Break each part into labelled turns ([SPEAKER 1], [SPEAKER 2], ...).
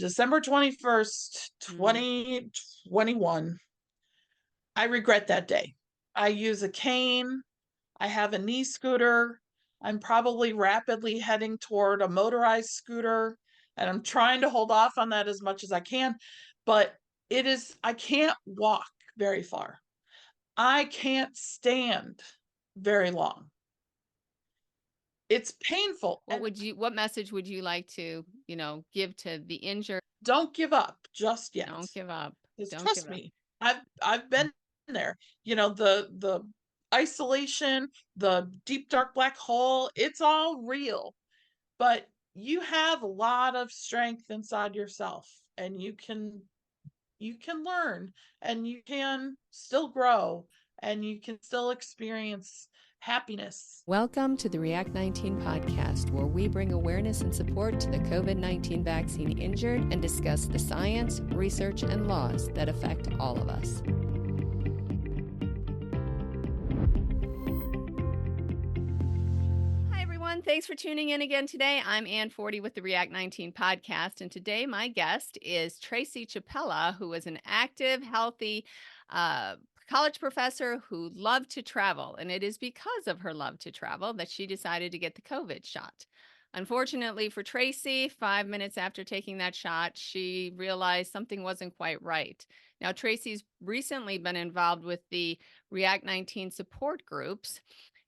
[SPEAKER 1] December 21st,
[SPEAKER 2] Mm.
[SPEAKER 1] 2021. I regret that day. I use a cane. I have a knee scooter. I'm probably rapidly heading toward a motorized scooter, and I'm trying to hold off on that as much as I can. But I can't walk very far. I can't stand very long. It's painful. And
[SPEAKER 2] What message would you like to, give to the injured?
[SPEAKER 1] don't give up just yet.
[SPEAKER 2] Don't give up.
[SPEAKER 1] Because
[SPEAKER 2] Don't give
[SPEAKER 1] trust
[SPEAKER 2] up.
[SPEAKER 1] me, I've been there. The isolation, the deep dark black hole, it's all real. But you have a lot of strength inside yourself, and you can learn, and you can still grow, and you can still experience happiness.
[SPEAKER 2] Welcome to the React 19 podcast, where we bring awareness and support to the COVID-19 vaccine injured and discuss the science, research, and laws that affect all of us. Hi, everyone. Thanks for tuning in again today. I'm Ann Forty with the React 19 podcast, and today my guest is Traci Ciepiela, who is an active, healthy, college professor who loved to travel, and it is because of her love to travel that she decided to get the COVID shot. Unfortunately for Traci, 5 minutes after taking that shot, she realized something wasn't quite right. Now, Traci's recently been involved with the React 19 support groups,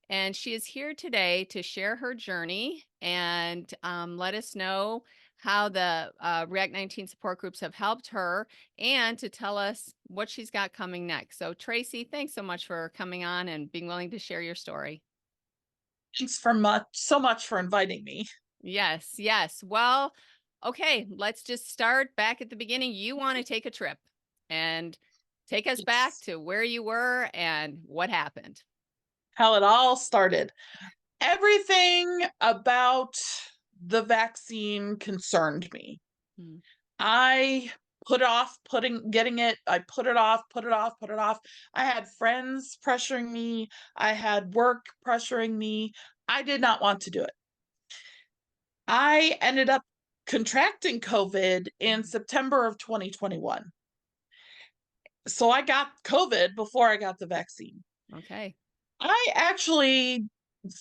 [SPEAKER 2] and she is here today to share her journey and let us know how the React 19 support groups have helped her and to tell us what she's got coming next. So, Traci, thanks so much for coming on and being willing to share your story.
[SPEAKER 1] Thanks so much for inviting me.
[SPEAKER 2] Yes, yes. Well, okay, let's just start back at the beginning. You want to take a trip and take us back
[SPEAKER 1] It's
[SPEAKER 2] to where you were and what happened.
[SPEAKER 1] how it all started. Everything about the vaccine concerned me.
[SPEAKER 2] Hmm.
[SPEAKER 1] I put off getting it. I put it off, put it off, put it off. I had friends pressuring me. I had work pressuring me. I did not want to do it. I ended up contracting COVID in September of 2021. So I got COVID before I got the vaccine.
[SPEAKER 2] Okay.
[SPEAKER 1] I actually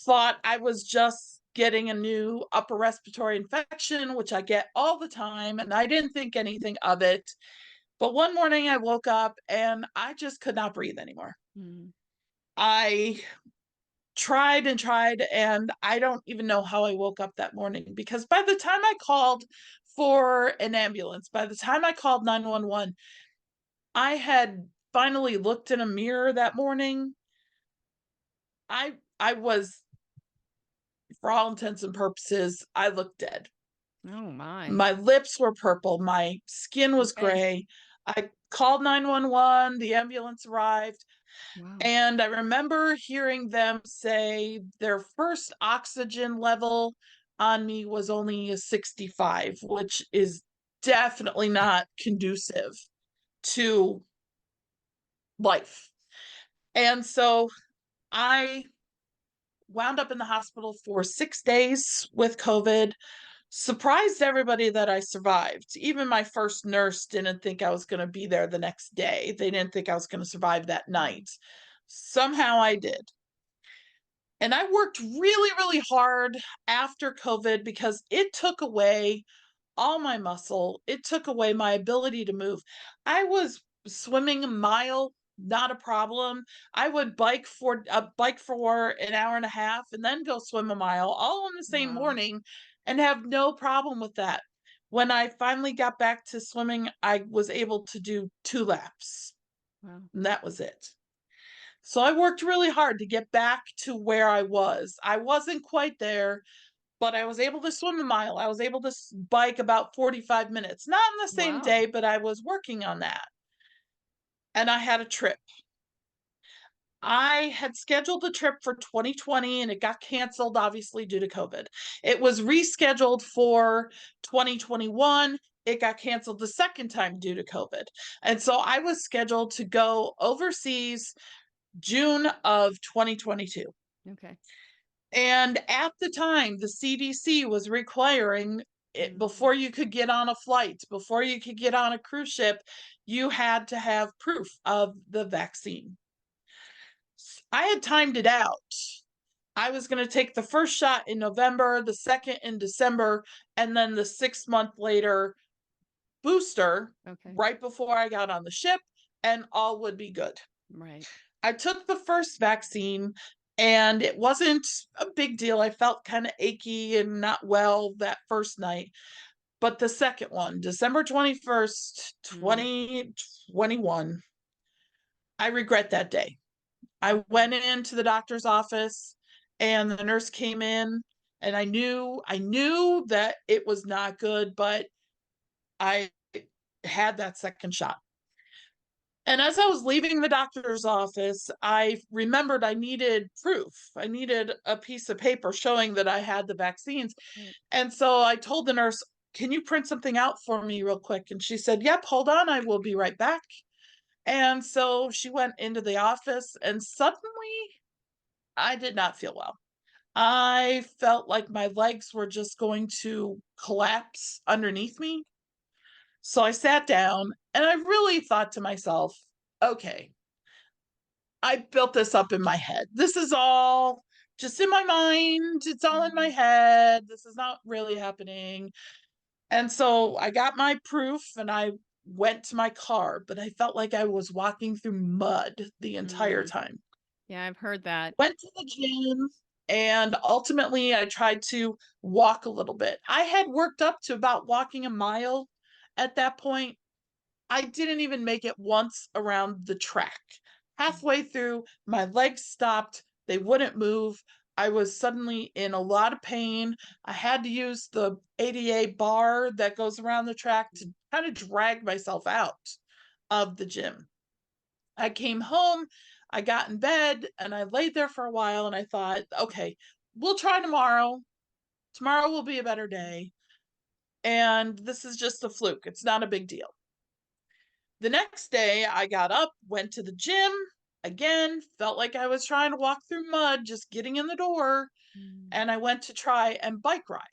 [SPEAKER 1] thought I was just getting a new upper respiratory infection, which I get all the time, and I didn't think anything of it. But one morning I woke up and I just could not breathe anymore.
[SPEAKER 2] Hmm.
[SPEAKER 1] I tried and tried, and I don't even know how I woke up that morning, because by the time I called for an ambulance, by the time I called 911, I had finally looked in a mirror that morning. I was, for all intents and purposes, I looked dead.
[SPEAKER 2] Oh, my.
[SPEAKER 1] My lips were purple, my skin was
[SPEAKER 2] Okay.
[SPEAKER 1] gray. I called 911, the ambulance arrived,
[SPEAKER 2] Wow.
[SPEAKER 1] and I remember hearing them say their first oxygen level on me was only a 65, which is definitely not conducive to life. And so I wound up in the hospital for 6 days with COVID. Surprised everybody that I survived. Even my first nurse didn't think I was going to be there the next day. They didn't think I was going to survive that night. Somehow I did. And I worked really, really hard after COVID because it took away all my muscle. It took away my ability to move. I was swimming a mile, not a problem. I would bike for an hour and a half and then go swim a mile all in the same
[SPEAKER 2] Wow.
[SPEAKER 1] morning and have no problem with that. When I finally got back to swimming, I was able to do 2 laps,
[SPEAKER 2] Wow.
[SPEAKER 1] and that was it. So I worked really hard to get back to where I was. I wasn't quite there, but I was able to swim a mile. I was able to bike about 45 minutes. Not in the same
[SPEAKER 2] Wow.
[SPEAKER 1] day, but I was working on that. And I had a trip. I had scheduled a trip for 2020 and it got canceled, obviously, due to COVID. It was rescheduled for 2021. It got canceled the second time due to COVID. And so I was scheduled to go overseas June of 2022.
[SPEAKER 2] Okay.
[SPEAKER 1] And at the time, the CDC was requiring Before you could get on a flight, before you could get on a cruise ship, you had to have proof of the vaccine. I had timed it out. I was going to take the first shot in November, the second in December, and then the 6 month later booster right before I got on the ship, and all would be good.
[SPEAKER 2] Right.
[SPEAKER 1] I took the first vaccine and it wasn't a big deal. I felt kind of achy and not well that first night. But the second one, December 21st, 2021, I regret that day. I went into the doctor's office and the nurse came in, and I knew that it was not good, but I had that second shot. And as I was leaving the doctor's office, I remembered I needed proof. I needed a piece of paper showing that I had the vaccines.
[SPEAKER 2] Right.
[SPEAKER 1] And so I told the nurse, "Can you print something out for me real quick?" And she said, "Yep, hold on, I will be right back." And so she went into the office, and suddenly I did not feel well. I felt like my legs were just going to collapse underneath me. So I sat down and I really thought to myself, okay, I built this up in my head. This is all just in my mind. It's all in my head. This is not really happening. And so I got my proof and I went to my car, but I felt like I was walking through mud the entire time.
[SPEAKER 2] Yeah, I've heard that.
[SPEAKER 1] Went to the gym, and ultimately I tried to walk a little bit. I had worked up to about walking a mile at that point. I didn't even make it once around the track. Halfway through, my legs stopped. They wouldn't move. I was suddenly in a lot of pain. I had to use the ADA bar that goes around the track to kind of drag myself out of the gym. I came home, I got in bed, and I laid there for a while, and I thought, okay, we'll try tomorrow. Tomorrow will be a better day. And this is just a fluke. It's not a big deal. The next day, I got up, went to the gym, again, felt like I was trying to walk through mud, just getting in the door, and I went to try and bike ride.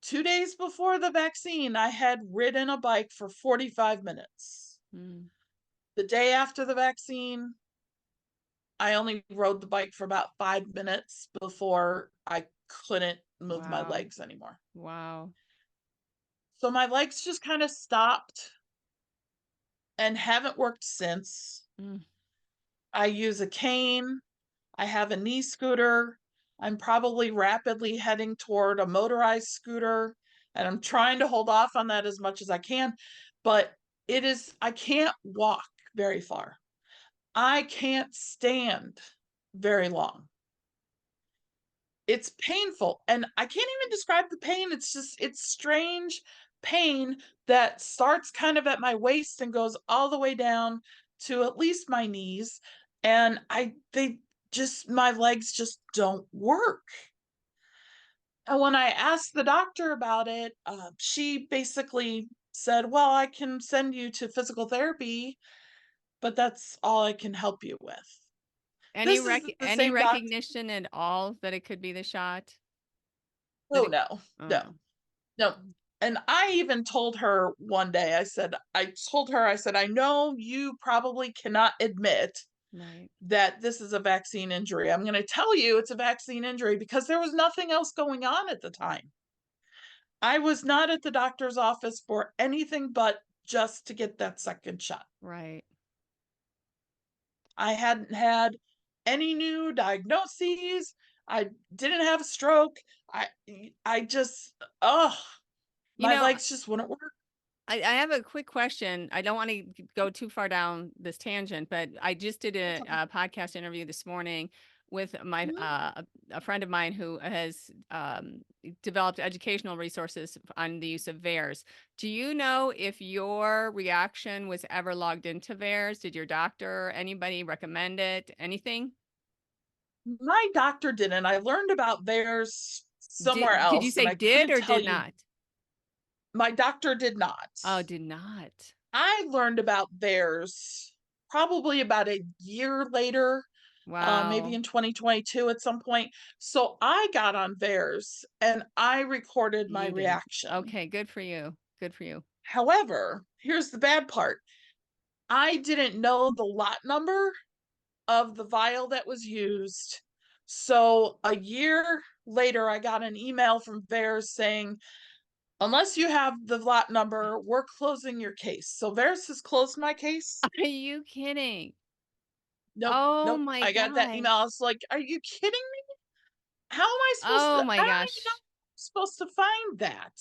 [SPEAKER 1] 2 days before the vaccine, I had ridden a bike for 45 minutes. The day after the vaccine, I only rode the bike for about 5 minutes before I couldn't move my
[SPEAKER 2] Wow.
[SPEAKER 1] legs anymore.
[SPEAKER 2] Wow.
[SPEAKER 1] So my legs just kind of stopped and haven't worked since. I use a cane. I have a knee scooter. I'm probably rapidly heading toward a motorized scooter, and I'm trying to hold off on that as much as I can. But I can't walk very far. I can't stand very long. It's painful, and I can't even describe the pain. It's strange pain that starts kind of at my waist and goes all the way down to at least my knees. And my legs just don't work. And when I asked the doctor about it, she basically said, "Well, I can send you to physical therapy, but that's all I can help you with."
[SPEAKER 2] Any
[SPEAKER 1] This is the
[SPEAKER 2] any
[SPEAKER 1] same doctor.
[SPEAKER 2] recognition at all that it could be the shot?
[SPEAKER 1] Oh,
[SPEAKER 2] That it
[SPEAKER 1] no,
[SPEAKER 2] Oh,
[SPEAKER 1] no,
[SPEAKER 2] no.
[SPEAKER 1] no. And I even told her one day, I said, "I know you probably cannot admit
[SPEAKER 2] Right.
[SPEAKER 1] that this is a vaccine injury. I'm going to tell you it's a vaccine injury because there was nothing else going on at the time. I was not at the doctor's office for anything but just to get that second shot.
[SPEAKER 2] Right.
[SPEAKER 1] I hadn't had any new diagnoses. I didn't have a stroke. I I just oh,
[SPEAKER 2] You
[SPEAKER 1] my
[SPEAKER 2] know,
[SPEAKER 1] legs just wouldn't work."
[SPEAKER 2] I have a quick question. I don't want to go too far down this tangent, but I just did a podcast interview this morning with my
[SPEAKER 1] Mhm.
[SPEAKER 2] a friend of mine who has developed educational resources on the use of VAERS. Do you know if your reaction was ever logged into VAERS? Did your doctor, anybody recommend it? Anything?
[SPEAKER 1] My doctor didn't. I learned about theirs somewhere
[SPEAKER 2] Did you
[SPEAKER 1] else, and
[SPEAKER 2] say
[SPEAKER 1] I
[SPEAKER 2] did
[SPEAKER 1] couldn't
[SPEAKER 2] or
[SPEAKER 1] tell
[SPEAKER 2] did
[SPEAKER 1] you.
[SPEAKER 2] not?
[SPEAKER 1] My doctor did not.
[SPEAKER 2] Oh, did not.
[SPEAKER 1] I learned about theirs probably about a year later. maybe
[SPEAKER 2] Wow.
[SPEAKER 1] in 2022 at some point. So I got on theirs and I recorded my
[SPEAKER 2] You did.
[SPEAKER 1] reaction.
[SPEAKER 2] Okay, good for you. Good for you.
[SPEAKER 1] However, here's the bad part. I didn't know the lot number of the vial that was used. So a year later, I got an email from theirs saying, unless you have the lot number, we're closing your case. So Veris has closed my case.
[SPEAKER 2] Are you kidding?
[SPEAKER 1] Nope,
[SPEAKER 2] Oh
[SPEAKER 1] nope.
[SPEAKER 2] my
[SPEAKER 1] I got that email. I
[SPEAKER 2] gosh.
[SPEAKER 1] was like, are you kidding me? How am I supposed
[SPEAKER 2] Oh
[SPEAKER 1] to?
[SPEAKER 2] my
[SPEAKER 1] I don't even know
[SPEAKER 2] gosh.
[SPEAKER 1] how I'm supposed to find that.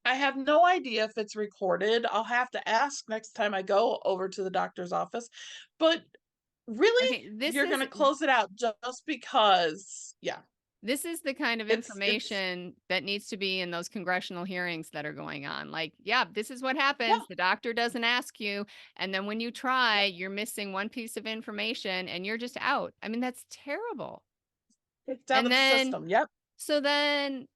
[SPEAKER 1] I have no idea if it's recorded. I'll have to ask next time I go over to the doctor's office. But really,
[SPEAKER 2] Okay,
[SPEAKER 1] you're gonna close it out just because? Yeah,
[SPEAKER 2] this is the kind of
[SPEAKER 1] it's
[SPEAKER 2] information that needs to be in those congressional hearings that are going on. Like, yeah, this is what
[SPEAKER 1] yeah,
[SPEAKER 2] happens. The doctor doesn't ask you. And then when you try,
[SPEAKER 1] yep.
[SPEAKER 2] you're missing one piece of information and you're just out. I mean, that's terrible.
[SPEAKER 1] Kicked out
[SPEAKER 2] And
[SPEAKER 1] of the
[SPEAKER 2] then,
[SPEAKER 1] system. Yep.
[SPEAKER 2] so then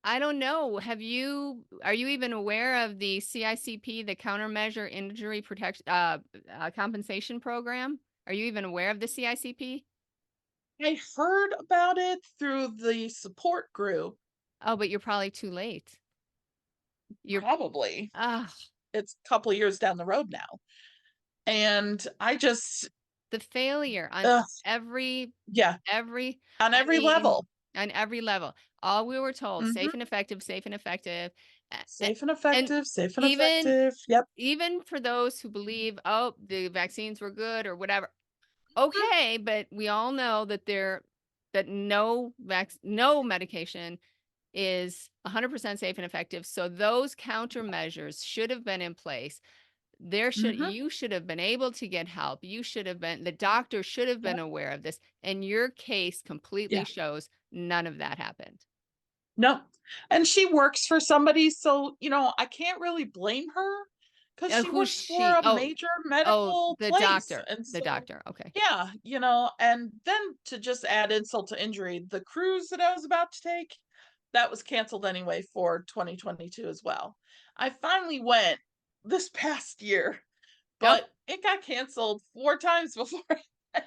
[SPEAKER 2] I don't know. Are you even aware of the CICP, the Countermeasure Injury Protection Compensation Program? Are you even aware of the CICP?
[SPEAKER 1] I heard about it through the support group.
[SPEAKER 2] Oh, but you're probably too late. You're,
[SPEAKER 1] Probably.
[SPEAKER 2] ah,
[SPEAKER 1] It's a couple of years down the road now. And I just,
[SPEAKER 2] the failure on
[SPEAKER 1] ugh,
[SPEAKER 2] every,
[SPEAKER 1] yeah,
[SPEAKER 2] every,
[SPEAKER 1] on
[SPEAKER 2] I
[SPEAKER 1] every
[SPEAKER 2] mean,
[SPEAKER 1] level.
[SPEAKER 2] on every level. All we were told,
[SPEAKER 1] Hmm.
[SPEAKER 2] safe and effective, safe and effective.
[SPEAKER 1] Safe and
[SPEAKER 2] And
[SPEAKER 1] effective, safe and
[SPEAKER 2] even,
[SPEAKER 1] effective. Yep.
[SPEAKER 2] even for those who believe, oh, the vaccines were good or whatever.
[SPEAKER 1] Mhm.
[SPEAKER 2] Okay, but we all know that that no medication is 100% safe and effective. So those countermeasures should have been in place.
[SPEAKER 1] Mhm.
[SPEAKER 2] You should have been able to get help. The doctor should have been
[SPEAKER 1] Yep.
[SPEAKER 2] aware of this. And your case completely
[SPEAKER 1] Yeah.
[SPEAKER 2] shows none of that happened.
[SPEAKER 1] No. And she works for somebody, so, I can't really blame her because she
[SPEAKER 2] Who's
[SPEAKER 1] works for
[SPEAKER 2] she?
[SPEAKER 1] a major
[SPEAKER 2] Oh,
[SPEAKER 1] medical
[SPEAKER 2] the
[SPEAKER 1] place.
[SPEAKER 2] doctor.
[SPEAKER 1] And
[SPEAKER 2] The
[SPEAKER 1] so,
[SPEAKER 2] doctor. Okay.
[SPEAKER 1] yeah, and then to just add insult to injury, the cruise that I was about to take, that was canceled anyway for 2022 as well. I finally went this past year,
[SPEAKER 2] Oh,
[SPEAKER 1] but it got canceled 4 times before. It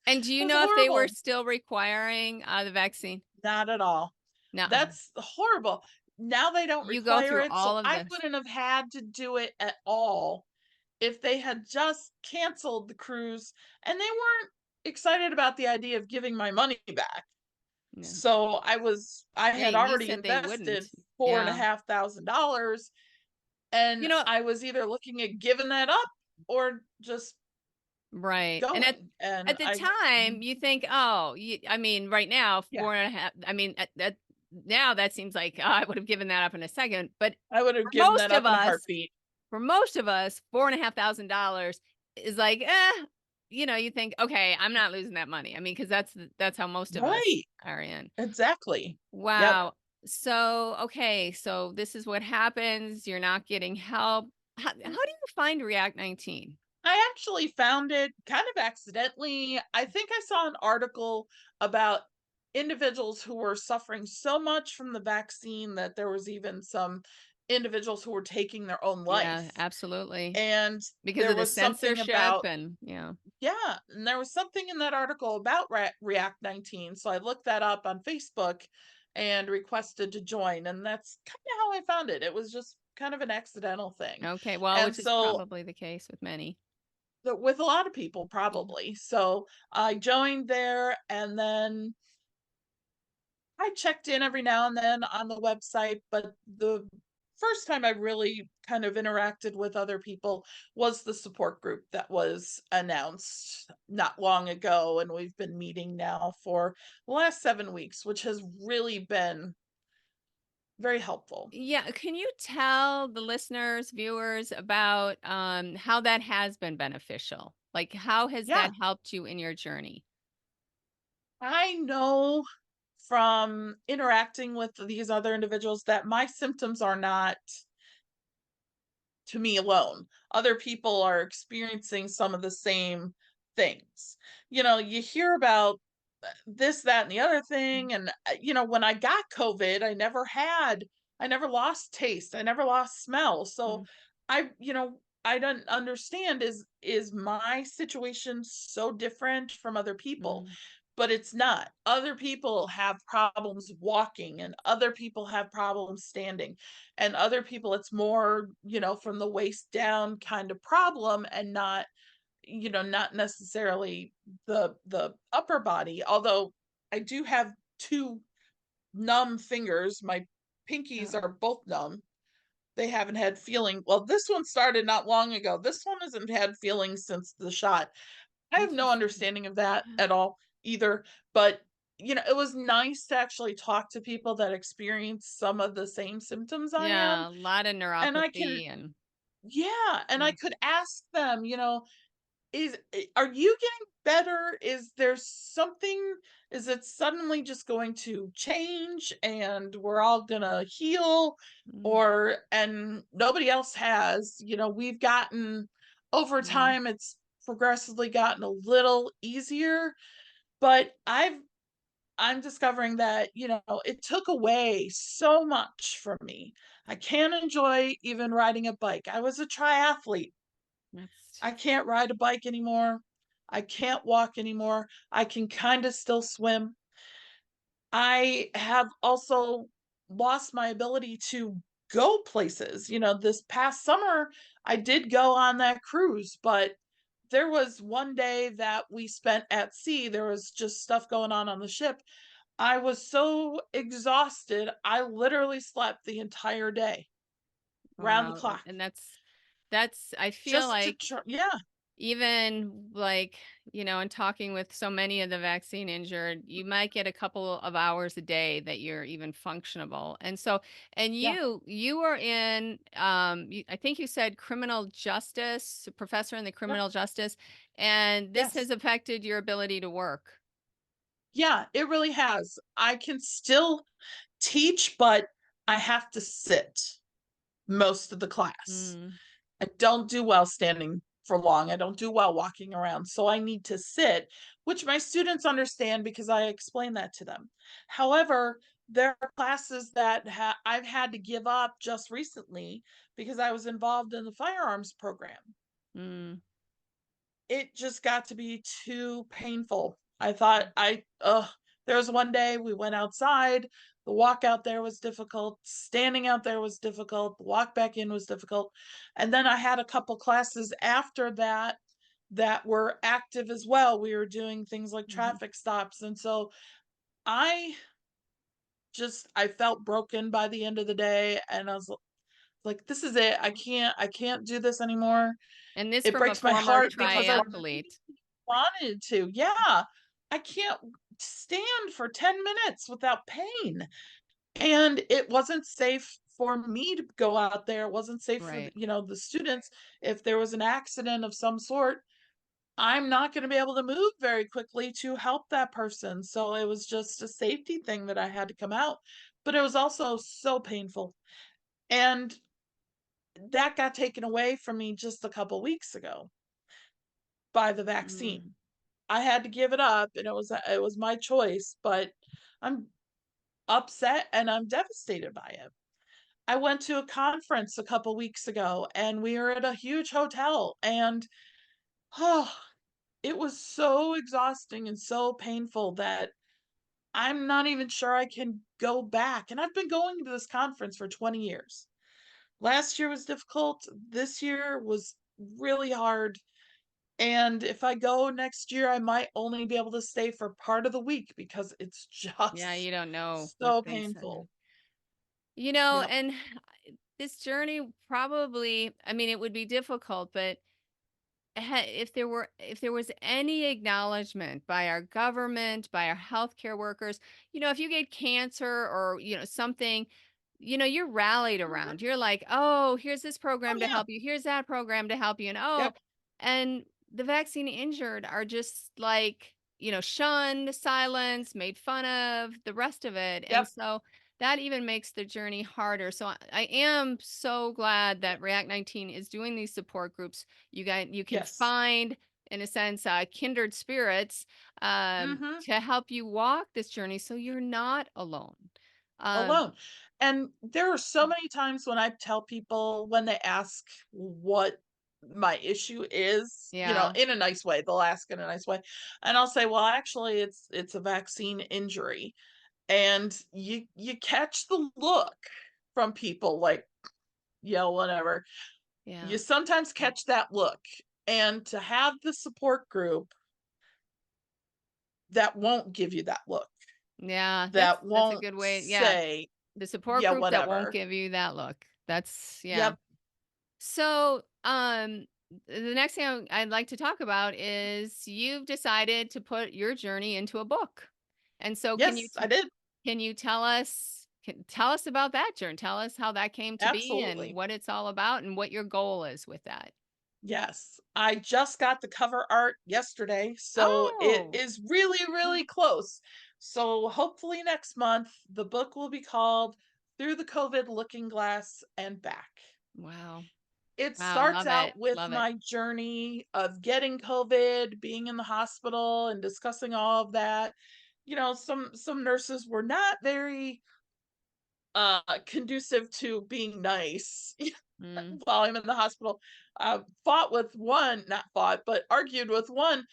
[SPEAKER 2] and do you
[SPEAKER 1] was
[SPEAKER 2] know if they were
[SPEAKER 1] horrible.
[SPEAKER 2] still requiring the vaccine?
[SPEAKER 1] Not at all.
[SPEAKER 2] No.
[SPEAKER 1] That's horrible. Now they don't
[SPEAKER 2] You go
[SPEAKER 1] require
[SPEAKER 2] through
[SPEAKER 1] it, so
[SPEAKER 2] all of
[SPEAKER 1] I
[SPEAKER 2] this.
[SPEAKER 1] wouldn't have had to do it at all if they had just canceled the cruise, and they weren't excited about the idea of giving my money back.
[SPEAKER 2] No.
[SPEAKER 1] So I had
[SPEAKER 2] You
[SPEAKER 1] already
[SPEAKER 2] said they
[SPEAKER 1] invested
[SPEAKER 2] wouldn't. Yeah.
[SPEAKER 1] $4,500,
[SPEAKER 2] You
[SPEAKER 1] and
[SPEAKER 2] know,
[SPEAKER 1] I was either looking at giving that up or just
[SPEAKER 2] right. And
[SPEAKER 1] going. And
[SPEAKER 2] at the time, you think, oh, I mean, right now,
[SPEAKER 1] yeah,
[SPEAKER 2] 4.5. I mean, now that seems like I would have given that up in a second. But
[SPEAKER 1] I would have
[SPEAKER 2] for
[SPEAKER 1] given that up in a heartbeat.
[SPEAKER 2] most of us, $4,500 is like, you think, okay, I'm not losing that money. I mean, because that's how most of us
[SPEAKER 1] Right.
[SPEAKER 2] are in.
[SPEAKER 1] Exactly. Yep.
[SPEAKER 2] Wow. So, okay, so this is what happens. You're not getting help. How do you find React 19?
[SPEAKER 1] I actually found it kind of accidentally. I think I saw an article about individuals who were suffering so much from the vaccine that there was even some individuals who were taking their own
[SPEAKER 2] Yeah,
[SPEAKER 1] life.
[SPEAKER 2] absolutely.
[SPEAKER 1] And
[SPEAKER 2] Because
[SPEAKER 1] there
[SPEAKER 2] of the
[SPEAKER 1] was something
[SPEAKER 2] censorship
[SPEAKER 1] about,
[SPEAKER 2] and yeah.
[SPEAKER 1] yeah, and there was something in that article about React 19. So I looked that up on Facebook and requested to join. And that's kind of how I found it. It was just kind of an accidental thing.
[SPEAKER 2] Okay, well,
[SPEAKER 1] And
[SPEAKER 2] which is
[SPEAKER 1] so
[SPEAKER 2] probably the case with many.
[SPEAKER 1] with a lot of people
[SPEAKER 2] Yeah.
[SPEAKER 1] probably. So I joined there and then I checked in every now and then on the website, but the first time I really kind of interacted with other people was the support group that was announced not long ago. And we've been meeting now for the last 7 weeks, which has really been very helpful.
[SPEAKER 2] Yeah, can you tell the listeners, viewers about how that has been beneficial? Like how has that
[SPEAKER 1] Yeah,
[SPEAKER 2] helped you in your journey?
[SPEAKER 1] I know from interacting with these other individuals that my symptoms are not to me alone. Other people are experiencing some of the same things. You hear about this, that, and the other thing. And, when I got COVID, I never lost taste. I never lost smell. So
[SPEAKER 2] Mm.
[SPEAKER 1] I, you know, I don't understand is my situation so different from other people?
[SPEAKER 2] Mm,
[SPEAKER 1] But it's not. Other people have problems walking, and other people have problems standing, and other people it's more, from the waist down kind of problem, and not, not necessarily the upper body. Although I do have two numb fingers. My pinkies
[SPEAKER 2] oh,
[SPEAKER 1] are both numb. They haven't had feeling. Well, this one started not long ago. This one hasn't had feelings since the shot. I have no
[SPEAKER 2] interesting.
[SPEAKER 1] understanding of that at all either. But, it was nice to actually talk to people that experience some of the same symptoms I am.
[SPEAKER 2] Yeah, a lot of
[SPEAKER 1] And I can,
[SPEAKER 2] neuropathy and
[SPEAKER 1] yeah, and I
[SPEAKER 2] yeah.
[SPEAKER 1] could ask them, are you getting better? Is there something, is it suddenly just going to change and we're all gonna heal?
[SPEAKER 2] Mm,
[SPEAKER 1] And nobody else has, we've gotten, over
[SPEAKER 2] mm,
[SPEAKER 1] time, it's progressively gotten a little easier, but I'm discovering that, it took away so much from me. I can't enjoy even riding a bike. I was a triathlete.
[SPEAKER 2] that's
[SPEAKER 1] I can't ride a bike anymore. I can't walk anymore. I can kind of still swim. I have also lost my ability to go places. This past summer, I did go on that cruise, but there was one day that we spent at sea. There was just stuff going on the ship. I was so exhausted. I literally slept the entire day, round the
[SPEAKER 2] wow.
[SPEAKER 1] clock,
[SPEAKER 2] And that's I feel
[SPEAKER 1] just to
[SPEAKER 2] like
[SPEAKER 1] try. Yeah,
[SPEAKER 2] even like, in talking with so many of the vaccine injured, you might get a couple of hours a day that you're even functionable. And so, and
[SPEAKER 1] yeah,
[SPEAKER 2] you were in, I think you said criminal justice, a professor in the
[SPEAKER 1] yep,
[SPEAKER 2] criminal justice, and this
[SPEAKER 1] yes.
[SPEAKER 2] has affected your ability to work.
[SPEAKER 1] Yeah, it really has. I can still teach, but I have to sit most of the class.
[SPEAKER 2] Mm,
[SPEAKER 1] I don't do well standing for long. I don't do well walking around. So I need to sit, which my students understand because I explain that to them. However, there are classes that I've had to give up just recently because I was involved in the firearms program.
[SPEAKER 2] mm,
[SPEAKER 1] It just got to be too painful. I thought there was one day we went outside, the walk out there was difficult, standing out there was difficult, the walk back in was difficult. And then I had a couple classes after that that were active as well. We were doing things like
[SPEAKER 2] mhm.
[SPEAKER 1] traffic stops. And so I I felt broken by the end of the day, and I was like, this is it. I can't do this anymore.
[SPEAKER 2] And this
[SPEAKER 1] It
[SPEAKER 2] from a
[SPEAKER 1] breaks my
[SPEAKER 2] former
[SPEAKER 1] heart because I
[SPEAKER 2] triathlete.
[SPEAKER 1] wanted to. Yeah. I can't stand for 10 minutes without pain. And it wasn't safe for me to go out there. It wasn't safe for
[SPEAKER 2] Right.
[SPEAKER 1] the students. If there was an accident of some sort, I'm not going to be able to move very quickly to help that person. So it was just a safety thing that I had to come out. But it was also so painful. And that got taken away from me just a couple weeks ago by the
[SPEAKER 2] Mm.
[SPEAKER 1] vaccine. I had to give it up, and it was my choice, but I'm upset and I'm devastated by it. I went to a conference a couple weeks ago, and we were at a huge hotel, and oh, it was so exhausting and so painful that I'm not even sure I can go back. And I've been going to this conference for 20 years. Last year was difficult. This year was really hard. And if I go next year, I might only be able to stay for part of the week because it's
[SPEAKER 2] Yeah,
[SPEAKER 1] just
[SPEAKER 2] you don't know what
[SPEAKER 1] so
[SPEAKER 2] things
[SPEAKER 1] painful. Yep.
[SPEAKER 2] and this journey probably, I mean, it would be difficult, but if there was any acknowledgement by our government, by our healthcare workers, if you get cancer or something, you're rallied
[SPEAKER 1] Mhm.
[SPEAKER 2] around. You're like, oh, here's this
[SPEAKER 1] Oh,
[SPEAKER 2] program to
[SPEAKER 1] yeah.
[SPEAKER 2] help you. Here's that program to help you.
[SPEAKER 1] Yep.
[SPEAKER 2] And the vaccine injured are just like, shunned, silenced, made fun of, the rest of it. And
[SPEAKER 1] Yep.
[SPEAKER 2] so that even makes the journey harder. So I am so glad that React 19 is doing these support groups. You can
[SPEAKER 1] Yes.
[SPEAKER 2] find, in a sense, kindred spirits
[SPEAKER 1] Hmm.
[SPEAKER 2] to help you walk this journey so you're not alone. Um,
[SPEAKER 1] Alone. And there are so many times when I tell people when they ask what my issue is,
[SPEAKER 2] Yeah.
[SPEAKER 1] in a nice way. They'll ask in a nice way. And I'll say, well, actually it's a vaccine injury. And you catch the look from people like, yeah, whatever.
[SPEAKER 2] Yeah.
[SPEAKER 1] You sometimes catch that look. And to have the support group that won't give you that look,
[SPEAKER 2] Yeah.
[SPEAKER 1] that
[SPEAKER 2] That's a
[SPEAKER 1] won't
[SPEAKER 2] good way. Yeah.
[SPEAKER 1] say,
[SPEAKER 2] The support
[SPEAKER 1] yeah,
[SPEAKER 2] group that won't
[SPEAKER 1] whatever.
[SPEAKER 2] give you that look. That's yeah.
[SPEAKER 1] Yep.
[SPEAKER 2] So, the next thing I'd like to talk about is you've decided to put your journey into a book. And so
[SPEAKER 1] Yes, I did.
[SPEAKER 2] can you tell us about that journey? Tell us how that came to be and
[SPEAKER 1] Absolutely.
[SPEAKER 2] what it's all about and what your goal is with that.
[SPEAKER 1] Yes. I just got the cover art yesterday, so it
[SPEAKER 2] Oh,
[SPEAKER 1] is really, really close. So hopefully next month, the book will be called Through the COVID Looking Glass and Back.
[SPEAKER 2] wow.
[SPEAKER 1] It
[SPEAKER 2] Wow,
[SPEAKER 1] starts
[SPEAKER 2] love it.
[SPEAKER 1] out with
[SPEAKER 2] Love it.
[SPEAKER 1] my journey of getting COVID, being in the hospital and discussing all of that. Some nurses were not very conducive to being nice
[SPEAKER 2] Mm,
[SPEAKER 1] while I'm in the hospital. Fought with one, not fought, but argued with one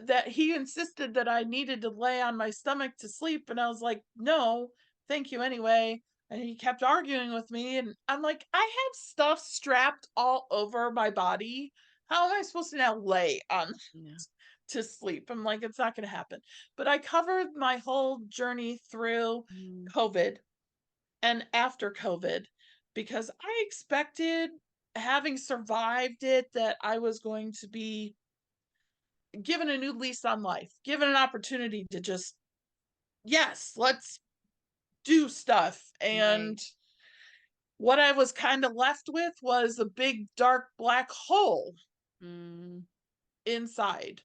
[SPEAKER 1] that he insisted that I needed to lay on my stomach to sleep. And I was like, no, thank you anyway. And he kept arguing with me. And I'm like, I have stuff strapped all over my body. How am I supposed to now lay on
[SPEAKER 2] yeah.
[SPEAKER 1] to sleep? I'm like, it's not going to happen. But I covered my whole journey through
[SPEAKER 2] Mm,
[SPEAKER 1] COVID and after COVID because I expected, having survived it, that I was going to be given a new lease on life, given an opportunity to just, yes, let's do stuff.
[SPEAKER 2] right.
[SPEAKER 1] And what I was kind of left with was a big dark black hole
[SPEAKER 2] Mm,
[SPEAKER 1] inside.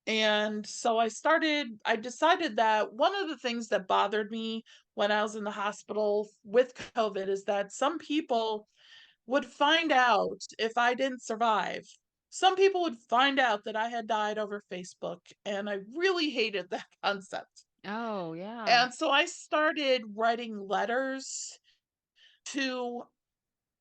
[SPEAKER 1] And so I decided that one of the things that bothered me when I was in the hospital with COVID is that some people would find out if I didn't survive. Some people would find out that I had died over Facebook, and I really hated that concept.
[SPEAKER 2] oh, yeah.
[SPEAKER 1] And so I started writing letters to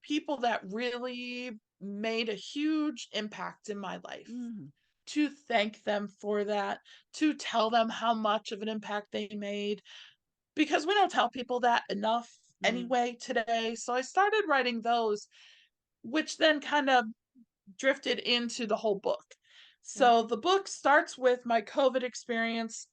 [SPEAKER 1] people that really made a huge impact in my life,
[SPEAKER 2] Mm,
[SPEAKER 1] to thank them for that, to tell them how much of an impact they made, because we don't tell people that enough
[SPEAKER 2] mm,
[SPEAKER 1] anyway today. So I started writing those, which then kind of drifted into the whole book.
[SPEAKER 2] yeah.
[SPEAKER 1] So the book starts with my COVID experience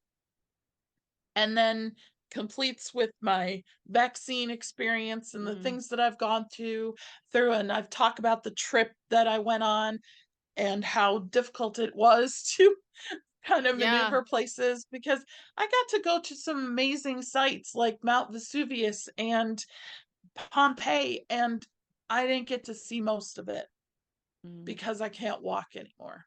[SPEAKER 1] and then completes with my vaccine experience and the
[SPEAKER 2] Mm,
[SPEAKER 1] things that I've gone through. And I've talked about the trip that I went on and how difficult it was to kind of
[SPEAKER 2] yeah.
[SPEAKER 1] maneuver places, because I got to go to some amazing sites like Mount Vesuvius and Pompeii, and I didn't get to see most of it
[SPEAKER 2] Mm,
[SPEAKER 1] because I can't walk anymore.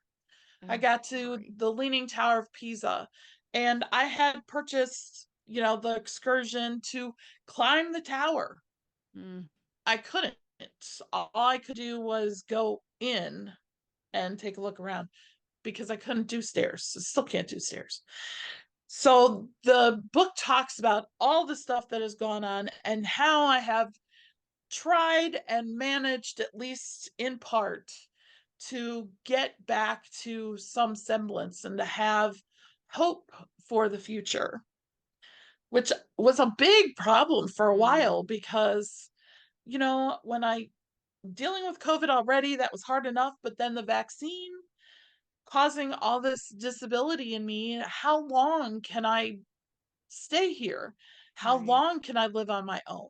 [SPEAKER 1] I
[SPEAKER 2] oh,
[SPEAKER 1] got to
[SPEAKER 2] sorry.
[SPEAKER 1] the Leaning Tower of Pisa, and I had purchased, the excursion to climb the tower.
[SPEAKER 2] Mm,
[SPEAKER 1] I couldn't. All I could do was go in and take a look around because I couldn't do stairs. I still can't do stairs. So the book talks about all the stuff that has gone on and how I have tried and managed, at least in part, to get back to some semblance and to have hope for the future, which was a big problem for a
[SPEAKER 2] mm,
[SPEAKER 1] while because, when I dealing with COVID already, that was hard enough, but then the vaccine causing all this disability in me, how long can I stay here? How
[SPEAKER 2] right.
[SPEAKER 1] long can I live on my own?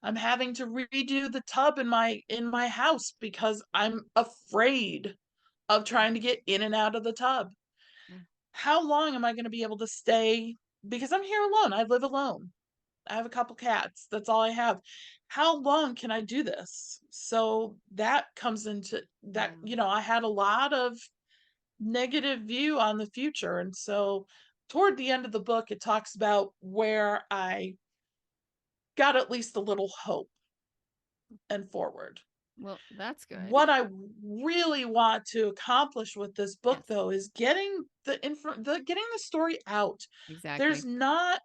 [SPEAKER 1] I'm having to redo the tub in my house because I'm afraid of trying to get in and out of the tub.
[SPEAKER 2] Yeah.
[SPEAKER 1] How long am I going to be able to stay? Because I'm here alone. I live alone. I have a couple cats. That's all I have. How long can I do this? So that comes into that,
[SPEAKER 2] Mm,
[SPEAKER 1] I had a lot of negative view on the future. And so toward the end of the book, it talks about where I got at least a little hope and forward.
[SPEAKER 2] well, that's good.
[SPEAKER 1] What I really want to accomplish with this book,
[SPEAKER 2] Yes,
[SPEAKER 1] though, is getting getting the story out. There's
[SPEAKER 2] exactly.
[SPEAKER 1] not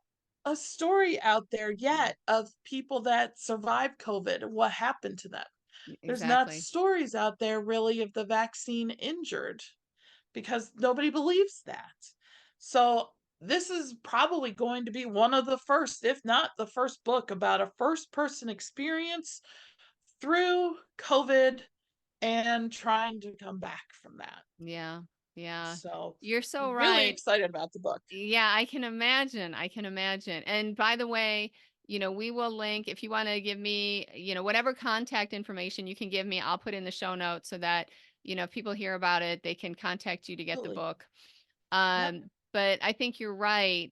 [SPEAKER 1] a story out there
[SPEAKER 2] Mm,
[SPEAKER 1] yet of people that survived COVID and what happened to them. There's not
[SPEAKER 2] Exactly.
[SPEAKER 1] stories out there really of the vaccine injured because nobody believes that. So this is probably going to be one of the first, if not the first book about a first person experience through COVID and trying to come back from that.
[SPEAKER 2] Yeah. Yeah.
[SPEAKER 1] So
[SPEAKER 2] You're so
[SPEAKER 1] really
[SPEAKER 2] right.
[SPEAKER 1] excited about the book.
[SPEAKER 2] Yeah, I can imagine. I can imagine. And by the way, we will link if you want to give me, whatever contact information you can give me, I'll put in the show notes so that, if people hear about it, they can contact you to get the
[SPEAKER 1] Absolutely.
[SPEAKER 2] book.
[SPEAKER 1] Yep.
[SPEAKER 2] But I think you're right.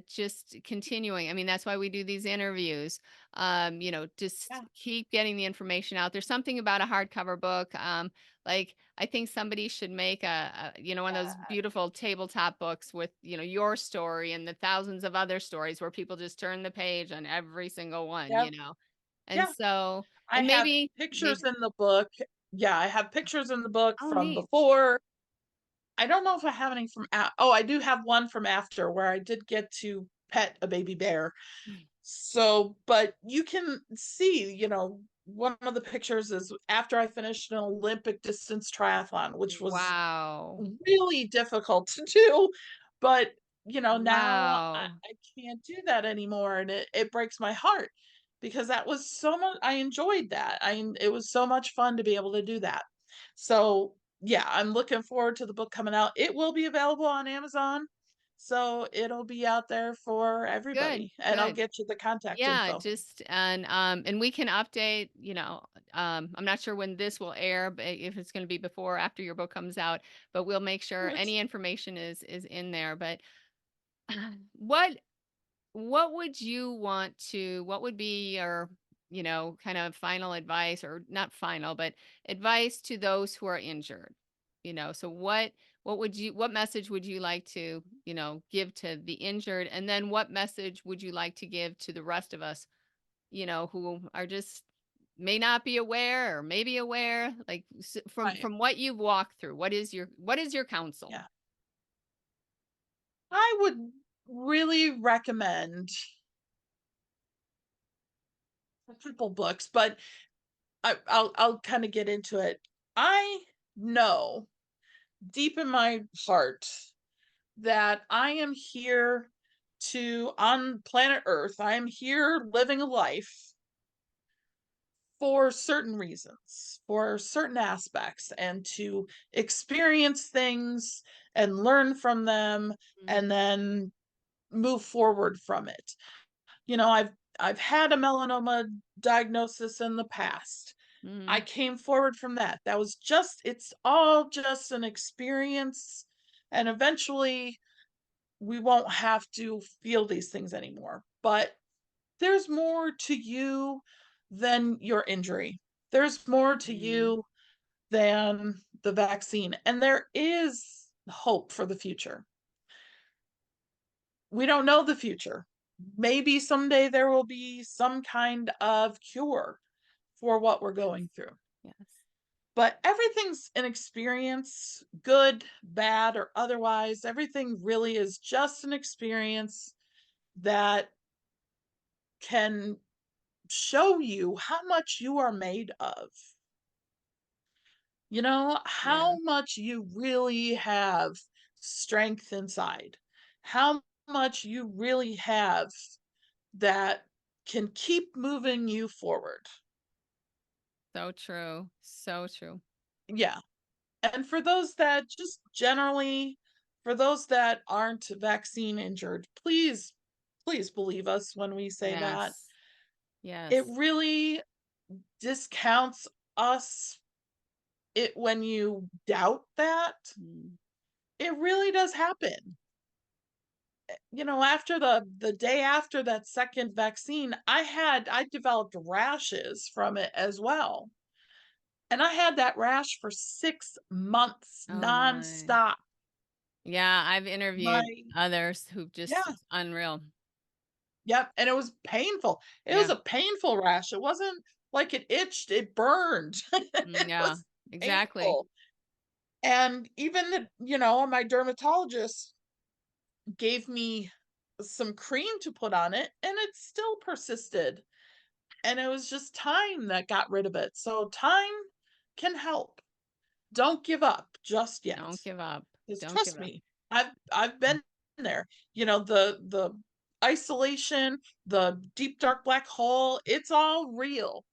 [SPEAKER 2] Just continuing. I mean, that's why we do these interviews. Just
[SPEAKER 1] Yeah.
[SPEAKER 2] keep getting the information out. There's something about a hardcover book. Like I think somebody should make one of those
[SPEAKER 1] Yeah.
[SPEAKER 2] beautiful tabletop books with, your story and the thousands of other stories where people just turn the page on every single one.
[SPEAKER 1] Yep.
[SPEAKER 2] And
[SPEAKER 1] Yeah.
[SPEAKER 2] so,
[SPEAKER 1] I
[SPEAKER 2] and
[SPEAKER 1] have
[SPEAKER 2] maybe,
[SPEAKER 1] pictures in the book. Yeah, I have pictures in the book
[SPEAKER 2] oh,
[SPEAKER 1] from
[SPEAKER 2] neat.
[SPEAKER 1] before. I don't know if I have any from oh, I do have one from after where I did get to pet a baby bear. So, but you can see, one of the pictures is after I finished an Olympic distance triathlon, which was
[SPEAKER 2] Wow.
[SPEAKER 1] really difficult to do. But, now
[SPEAKER 2] Wow.
[SPEAKER 1] I can't do that anymore. And it breaks my heart because that was so much, I enjoyed that. It was so much fun to be able to do that. So, yeah, I'm looking forward to the book coming out. It will be available on Amazon. So it'll be out there for
[SPEAKER 2] Good,
[SPEAKER 1] everybody. And I'll
[SPEAKER 2] good.
[SPEAKER 1] get you the contact
[SPEAKER 2] Yeah,
[SPEAKER 1] info.
[SPEAKER 2] just and we can update, I'm not sure when this will air, but if it's going to be before or after your book comes out, but we'll make sure any information is in there. But what what would be your, kind of final advice, or not final, but advice to those who are injured? So what message would you like to, give to the injured? And then what message would you like to give to the rest of us, who are just may not be aware or maybe aware, like
[SPEAKER 1] Right.
[SPEAKER 2] from what you've walked through, what is your counsel?
[SPEAKER 1] Yeah. I would really recommend a couple books, but I'll kind of get into it. I know deep in my heart that I am here on planet Earth. I am here living a life for certain reasons, for certain aspects, and to experience things and learn from them
[SPEAKER 2] Mm,
[SPEAKER 1] and then move forward from it. I've had a melanoma diagnosis in the past. I
[SPEAKER 2] mm,
[SPEAKER 1] came forward from that. It's all just an experience. And eventually we won't have to feel these things anymore. But there's more to you than your injury. There's more to
[SPEAKER 2] mm.
[SPEAKER 1] you than the vaccine. And there is hope for the future. We don't know the future. Maybe someday there will be some kind of cure for what we're
[SPEAKER 2] Yes,
[SPEAKER 1] going through.
[SPEAKER 2] yes.
[SPEAKER 1] But everything's an experience, good, bad, or otherwise. Everything really is just an experience that can show you how much you are made of.
[SPEAKER 2] Yeah.
[SPEAKER 1] How much you really have strength inside, how much you really have that can keep moving you forward.
[SPEAKER 2] So true. So true.
[SPEAKER 1] Yeah. And for those that just generally, for those that aren't vaccine injured, please believe us when we say that.
[SPEAKER 2] Yes.
[SPEAKER 1] It
[SPEAKER 2] Yes.
[SPEAKER 1] really discounts us when you doubt that.
[SPEAKER 2] Mm.
[SPEAKER 1] It really does happen. After the day after that second vaccine, I developed rashes from it as well. And I had that rash for 6 months
[SPEAKER 2] Oh my.
[SPEAKER 1] nonstop.
[SPEAKER 2] Yeah, I've
[SPEAKER 1] My
[SPEAKER 2] interviewed others who just,
[SPEAKER 1] Yeah,
[SPEAKER 2] it's unreal.
[SPEAKER 1] yep, and it was painful. It was
[SPEAKER 2] Yeah.
[SPEAKER 1] a painful rash. It wasn't like it itched, it burned. It
[SPEAKER 2] Yeah,
[SPEAKER 1] was
[SPEAKER 2] exactly.
[SPEAKER 1] painful. And even my dermatologist gave me some cream to put on it, and it still persisted. And it was just time that got rid of it. So time can help. Don't give up just yet.
[SPEAKER 2] Don't give up.
[SPEAKER 1] Just
[SPEAKER 2] Don't
[SPEAKER 1] trust
[SPEAKER 2] give up.
[SPEAKER 1] me. I've been there. The isolation, the deep dark black hole, it's all real.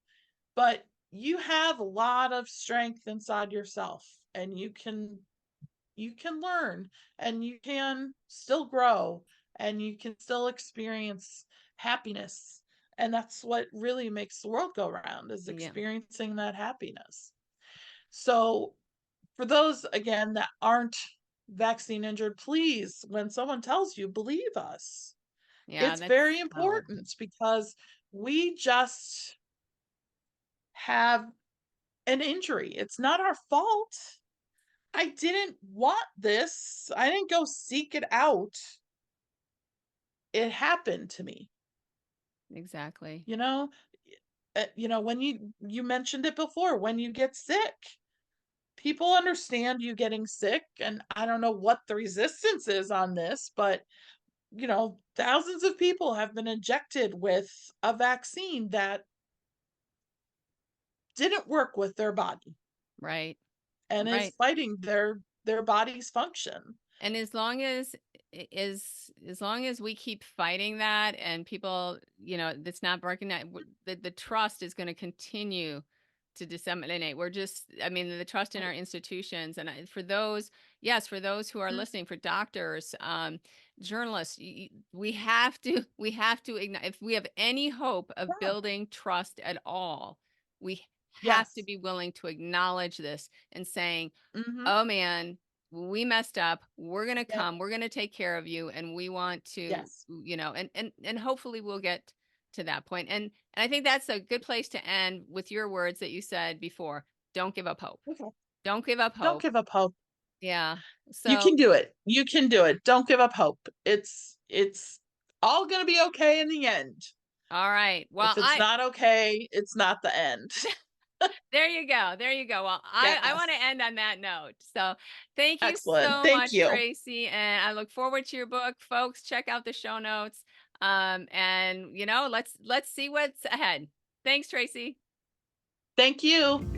[SPEAKER 1] But you have a lot of strength inside yourself, and you can learn, and you can still grow, and you can still experience happiness. And that's what really makes the world go round, is
[SPEAKER 2] Yeah.
[SPEAKER 1] experiencing that happiness. So for those again that aren't vaccine injured, please, when someone tells you, believe us.
[SPEAKER 2] Yeah,
[SPEAKER 1] It's very
[SPEAKER 2] that's solid.
[SPEAKER 1] important, because we just have an injury. It's not our fault. I didn't want this. I didn't go seek it out. It happened to me.
[SPEAKER 2] Exactly.
[SPEAKER 1] You know, when you mentioned it before, when you get sick, people understand you getting sick, and I don't know what the resistance is on this, but thousands of people have been injected with a vaccine that didn't work with their body
[SPEAKER 2] Right.
[SPEAKER 1] and is
[SPEAKER 2] Right.
[SPEAKER 1] fighting their body's function.
[SPEAKER 2] And as long as we keep fighting that and people, that's not breaking that, the trust is going to continue to disseminate. I mean, the trust in our
[SPEAKER 1] Right.
[SPEAKER 2] institutions, and for those, yes, for those who are
[SPEAKER 1] Mhm.
[SPEAKER 2] listening, for doctors, journalists, we have to ignite. If we have any hope of
[SPEAKER 1] Yeah.
[SPEAKER 2] building trust at all, we have to
[SPEAKER 1] Yes.
[SPEAKER 2] be willing to acknowledge this and saying,
[SPEAKER 1] Hmm.
[SPEAKER 2] "Oh man, we messed up. We're going to
[SPEAKER 1] Yep.
[SPEAKER 2] come. We're going to take care of you, and we want to,
[SPEAKER 1] Yes.
[SPEAKER 2] and hopefully we'll get to that point." And I think that's a good place to end with your words that you said before. Don't give up hope.
[SPEAKER 1] Okay.
[SPEAKER 2] Don't give up
[SPEAKER 1] Don't
[SPEAKER 2] hope.
[SPEAKER 1] give up hope.
[SPEAKER 2] Yeah.
[SPEAKER 1] You
[SPEAKER 2] So,
[SPEAKER 1] can do it. You can do it. Don't give up hope. It's all going to be okay in the end.
[SPEAKER 2] all right. Well,
[SPEAKER 1] If it's not okay, it's not the end.
[SPEAKER 2] there you go. There you go. Well, I want to
[SPEAKER 1] Yes.
[SPEAKER 2] end on that note. So thank you
[SPEAKER 1] Excellent.
[SPEAKER 2] so
[SPEAKER 1] Thank
[SPEAKER 2] much,
[SPEAKER 1] you.
[SPEAKER 2] Traci. And I look forward to your book. Folks, check out the show notes. And let's see what's ahead. Thanks, Traci.
[SPEAKER 1] Thank you.